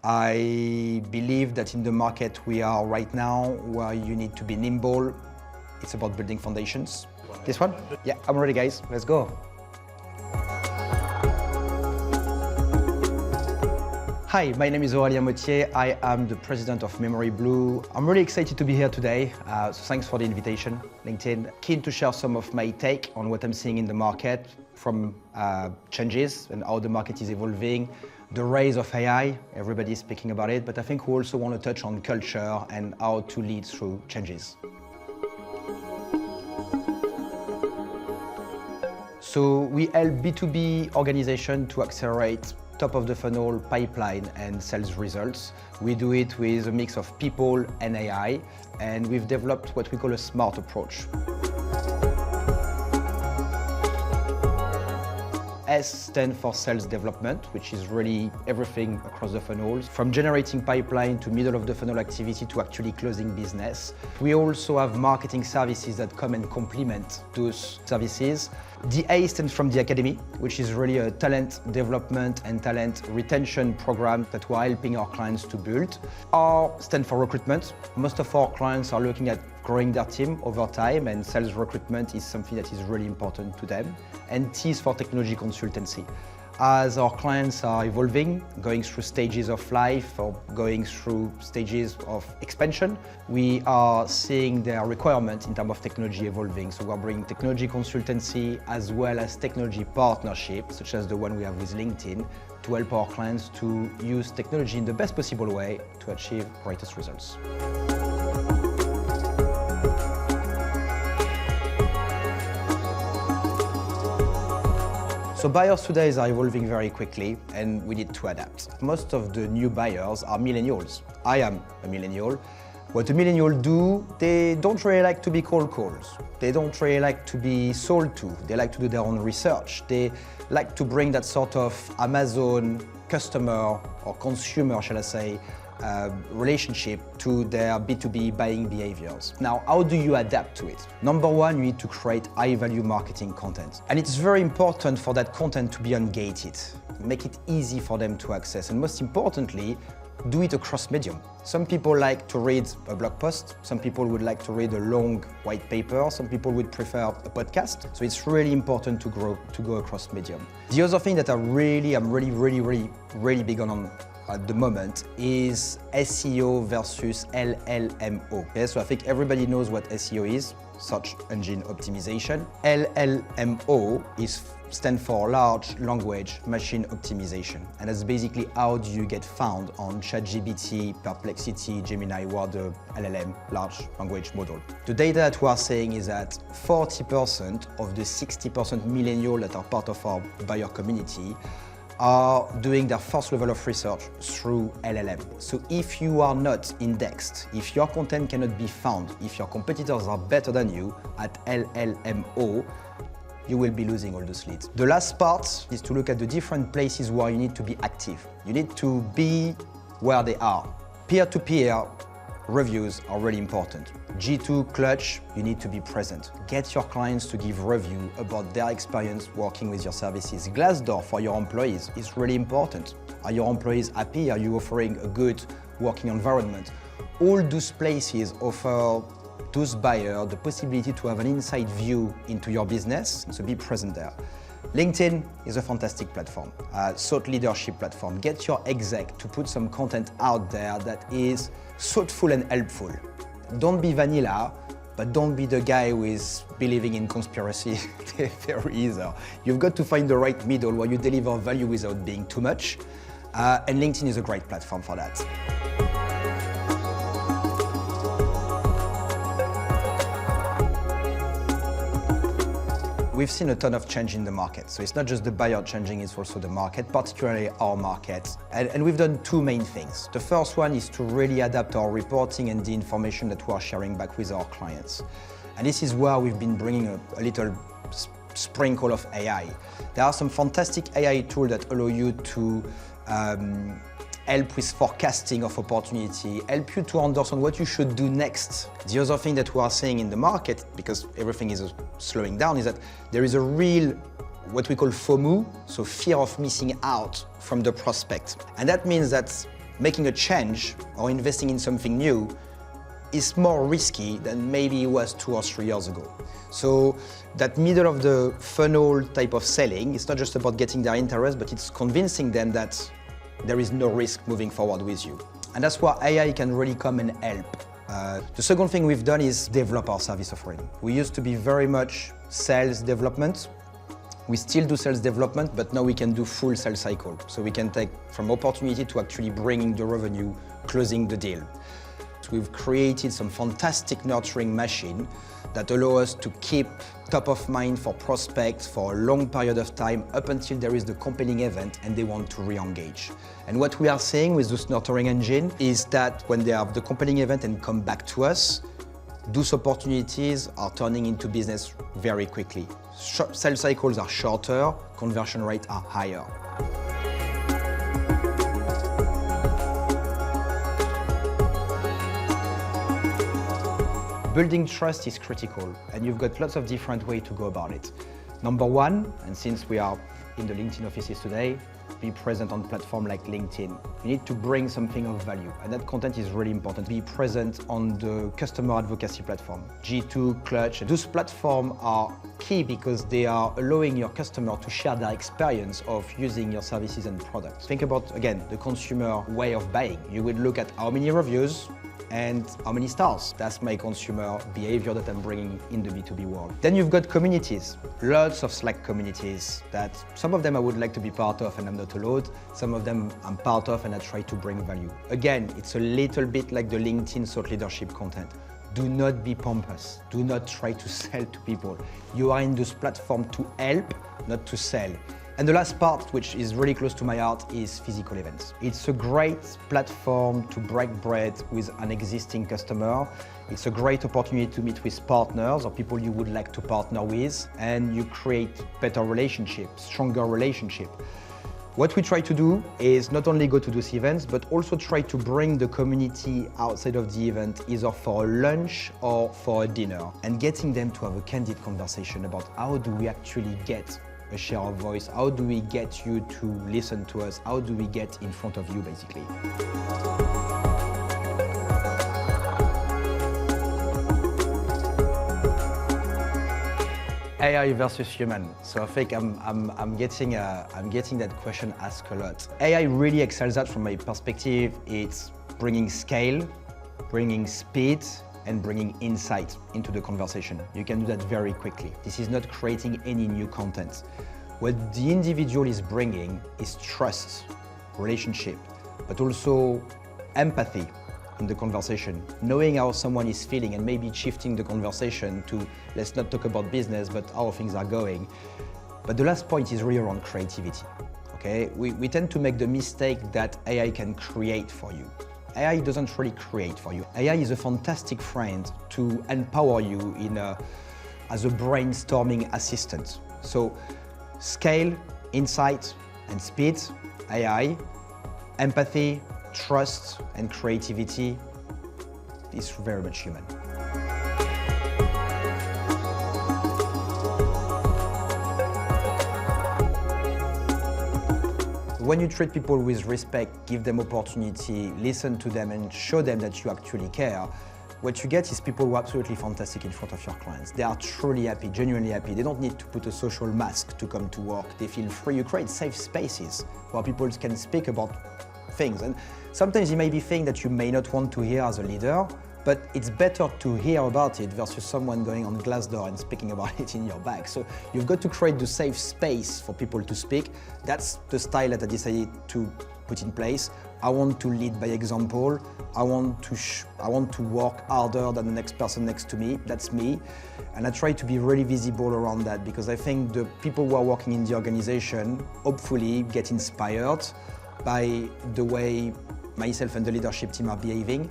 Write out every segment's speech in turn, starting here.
I believe that in the market we are right now, where you need to be nimble, it's about building foundations. This one? Yeah, I'm ready, guys. Let's go. Hi, my name is Aurelien Mottier. I am the president of Memory Blue. I'm really excited to be here today, so thanks for the invitation, LinkedIn. Keen to share some of my take on what I'm seeing in the market, from changes and how the market is evolving, the rise of AI, everybody's speaking about it, but I think we also want to touch on culture and how to lead through changes. So we help B2B organizations to accelerate top of the funnel pipeline and sales results. We do it with a mix of people and AI, and we've developed what we call a smart approach. S stands for sales development, which is really everything across the funnels, from generating pipeline to middle of the funnel activity to actually closing business. We also have marketing services that come and complement those services. The A stands from the academy, which is really a talent development and talent retention program that we're helping our clients to build. R stands for recruitment. Most of our clients are looking at growing their team over time, and sales recruitment is something that is really important to them. And T is for technology consultancy. As our clients are evolving, going through stages of life or going through stages of expansion, we are seeing their requirement in terms of technology evolving. So we're bringing technology consultancy as well as technology partnerships, such as the one we have with LinkedIn, to help our clients to use technology in the best possible way to achieve greatest results. So buyers today are evolving very quickly, and we need to adapt. Most of the new buyers are millennials. I am a millennial. What a millennial do, they don't really like to be cold calls. They don't really like to be sold to. They like to do their own research. They like to bring that sort of Amazon customer or consumer, shall I say, relationship to their B2B buying behaviors. Now, how do you adapt to it? Number one, you need to create high-value marketing content. And it's very important for that content to be ungated. Make it easy for them to access. And most importantly, do it across medium. Some people like to read a blog post. Some people would like to read a long white paper. Some people would prefer a podcast. So it's really important to go across medium. The other thing that I'm really big on at the moment is SEO versus LLMO. Okay, so I think everybody knows what SEO is, search engine optimization. LLMO stands for large language machine optimization. And that's basically how do you get found on ChatGPT, Perplexity, Gemini, or the LLM, large language model. The data that we are saying is that 40% of the 60% millennials that are part of our buyer community are doing their first level of research through LLM. So if you are not indexed, if your content cannot be found, if your competitors are better than you at LLMO, you will be losing all those leads. The last part is to look at the different places where you need to be active. You need to be where they are. Peer-to-peer reviews are really important. G2 Clutch, you need to be present. Get your clients to give review about their experience working with your services. Glassdoor for your employees is really important. Are your employees happy? Are you offering a good working environment? All those places offer those buyers the possibility to have an inside view into your business, so be present there. LinkedIn is a fantastic platform, thought leadership platform. Get your exec to put some content out there that is thoughtful and helpful. Don't be vanilla, but don't be the guy who is believing in conspiracy theories. You've got to find the right middle where you deliver value without being too much, and LinkedIn is a great platform for that. We've seen a ton of change in the market. So it's not just the buyer changing, it's also the market, particularly our market. And we've done two main things. The first one is to really adapt our reporting and the information that we are sharing back with our clients. And this is where we've been bringing a little sprinkle of AI. There are some fantastic AI tools that allow you to help with forecasting of opportunity, help you to understand what you should do next. The other thing that we are seeing in the market, because everything is slowing down, is that there is a real, what we call FOMO, so fear of missing out from the prospect. And that means that making a change or investing in something new is more risky than maybe it was 2 or 3 years ago. So that middle of the funnel type of selling, it's not just about getting their interest, but it's convincing them that there is no risk moving forward with you. And that's where AI can really come and help. The second thing we've done is develop our service offering. We used to be very much sales development. We still do sales development, but now we can do full sales cycle. So we can take from opportunity to actually bringing the revenue, closing the deal. So we've created some fantastic nurturing machine that allow us to keep top of mind for prospects for a long period of time up until there is the compelling event and they want to re-engage. And what we are seeing with this nurturing engine is that when they have the compelling event and come back to us, those opportunities are turning into business very quickly. Sales cycles are shorter, conversion rates are higher. Building trust is critical, and you've got lots of different ways to go about it. Number one, and since we are in the LinkedIn offices today, be present on platforms like LinkedIn. You need to bring something of value, and that content is really important. Be present on the customer advocacy platform, G2, Clutch. Those platforms are key because they are allowing your customer to share their experience of using your services and products. Think about, again, the consumer way of buying. You would look at how many reviews and how many stars. That's my consumer behavior that I'm bringing in the B2B world. Then you've got communities, lots of Slack communities that some of them I would like to be part of and I'm not allowed. Some of them I'm part of and I try to bring value. Again, it's a little bit like the LinkedIn thought leadership content. Do not be pompous. Do not try to sell to people. You are in this platform to help, not to sell. And the last part, which is really close to my heart, is physical events. It's a great platform to break bread with an existing customer. It's a great opportunity to meet with partners or people you would like to partner with, and you create better relationships, stronger relationship. What we try to do is not only go to those events, but also try to bring the community outside of the event, either for a lunch or for a dinner, and getting them to have a candid conversation about how do we actually get a share of voice, how do we get you to listen to us, how do we get in front of you, basically. AI versus human. So I think I'm getting that question asked a lot. AI really excels at, from my perspective, it's bringing scale, bringing speed, and bringing insight into the conversation. You can do that very quickly. This is not creating any new content. What the individual is bringing is trust, relationship, but also empathy in the conversation, knowing how someone is feeling and maybe shifting the conversation to, let's not talk about business, but how things are going. But the last point is really around creativity. Okay? We tend to make the mistake that AI can create for you. AI doesn't really create for you. AI is a fantastic friend to empower you as a brainstorming assistant. So scale, insight, and speed, AI, empathy, trust, and creativity is very much human. When you treat people with respect, give them opportunity, listen to them and show them that you actually care, what you get is people who are absolutely fantastic in front of your clients. They are truly happy, genuinely happy. They don't need to put a social mask to come to work. They feel free. You create safe spaces where people can speak about things. And sometimes you may be things that you may not want to hear as a leader, but it's better to hear about it versus someone going on Glassdoor and speaking about it in your back. So you've got to create the safe space for people to speak. That's the style that I decided to put in place. I want to lead by example. I want to work harder than the next person next to me. That's me. And I try to be really visible around that because I think the people who are working in the organization hopefully get inspired by the way myself and the leadership team are behaving.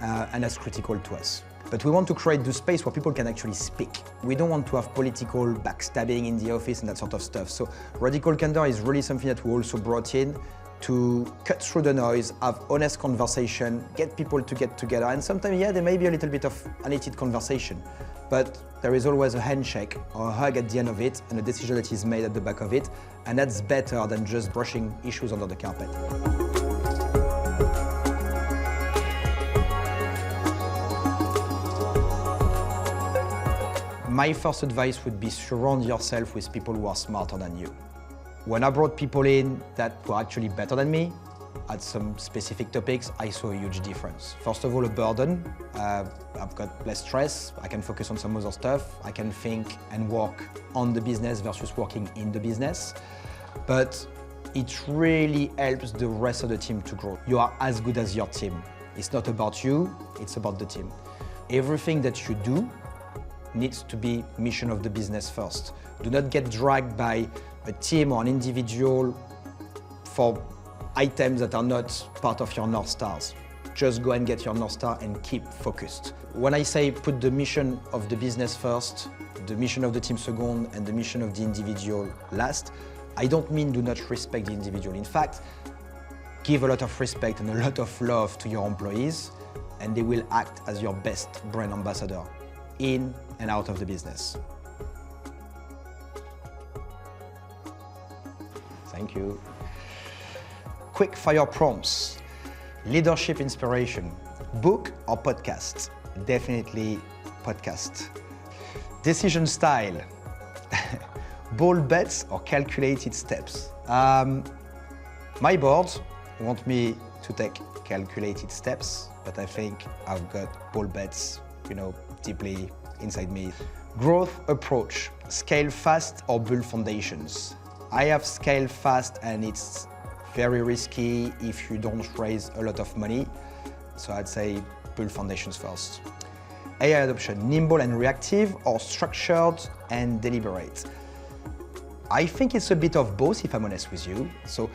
And that's critical to us. But we want to create the space where people can actually speak. We don't want to have political backstabbing in the office and that sort of stuff. So radical candor is really something that we also brought in to cut through the noise, have honest conversation, get people to get together. And sometimes, yeah, there may be a little bit of an heated conversation, but there is always a handshake or a hug at the end of it and a decision that is made at the back of it. And that's better than just brushing issues under the carpet. My first advice would be surround yourself with people who are smarter than you. When I brought people in that were actually better than me at some specific topics, I saw a huge difference. First of all, a burden. I've got less stress. I can focus on some other stuff. I can think and work on the business versus working in the business. But it really helps the rest of the team to grow. You are as good as your team. It's not about you, it's about the team. Everything that you do needs to be mission of the business first. Do not get dragged by a team or an individual for items that are not part of your North Stars. Just go and get your North Star and keep focused. When I say put the mission of the business first, the mission of the team second, and the mission of the individual last, I don't mean do not respect the individual. In fact, give a lot of respect and a lot of love to your employees, and they will act as your best brand ambassador in and out of the business. Thank you. Quick fire prompts. Leadership inspiration. Book or podcast? Definitely podcast. Decision style. Bold bets or calculated steps? My board want me to take calculated steps, but I think I've got bold bets, deeply inside me. Growth approach. Scale fast or build foundations? I have scaled fast and it's very risky if you don't raise a lot of money. So I'd say build foundations first. AI adoption, nimble and reactive or structured and deliberate? I think it's a bit of both, if I'm honest with you. So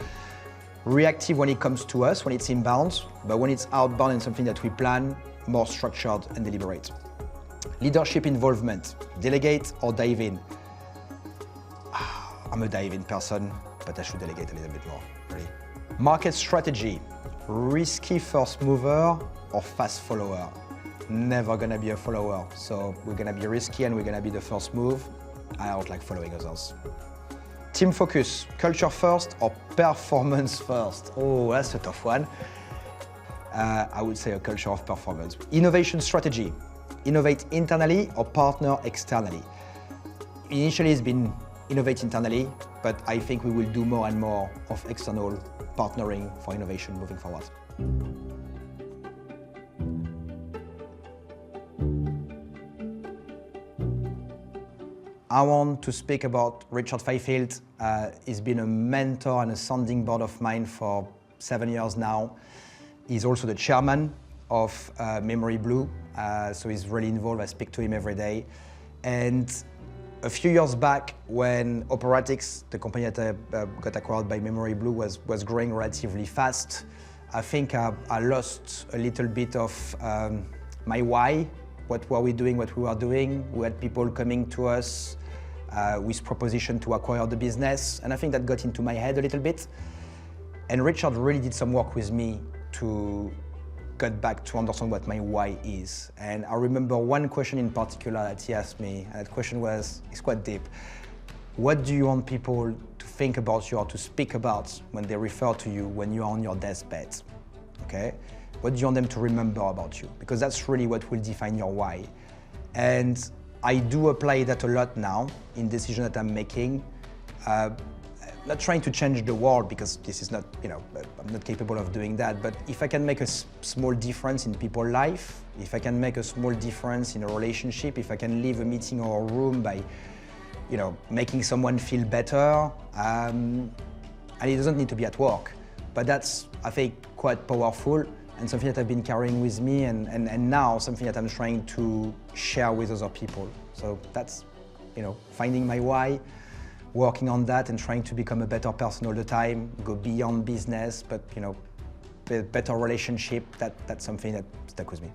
reactive when it comes to us, when it's inbound, but when it's outbound and something that we plan, more structured and deliberate. Leadership involvement, delegate or dive in? I'm a dive in person, but I should delegate a little bit more, really. Market strategy, risky first mover or fast follower? Never gonna be a follower. So we're gonna be risky and we're gonna be the first move. I don't like following others. Team focus, culture first or performance first? Oh, that's a tough one. I would say a culture of performance. Innovation strategy, innovate internally or partner externally? Initially it's been innovate internally, but I think we will do more and more of external partnering for innovation moving forward. I want to speak about Richard Fifield. He's been a mentor and a sounding board of mine for 7 years now. He's also the chairman of Memory Blue, so he's really involved. I speak to him every day. And a few years back, when Operatics, the company that got acquired by Memory Blue, was growing relatively fast, I think I lost a little bit of my why. What were we doing, what we were doing? We had people coming to us with proposition to acquire the business, and I think that got into my head a little bit. And Richard really did some work with me to get back to understand what my why is. And I remember one question in particular that he asked me, and that question it's quite deep. What do you want people to think about you or to speak about when they refer to you when you're on your deathbed? Okay? What do you want them to remember about you? Because that's really what will define your why. And I do apply that a lot now in decisions that I'm making. Not trying to change the world, because this is not, I'm not capable of doing that, but if I can make a small difference in people's life, if I can make a small difference in a relationship, if I can leave a meeting or a room by, making someone feel better, and it doesn't need to be at work, but that's, I think, quite powerful and something that I've been carrying with me and now something that I'm trying to share with other people. So that's, finding my why, working on that and trying to become a better person all the time, go beyond business, but better relationship, that's something that stuck with me.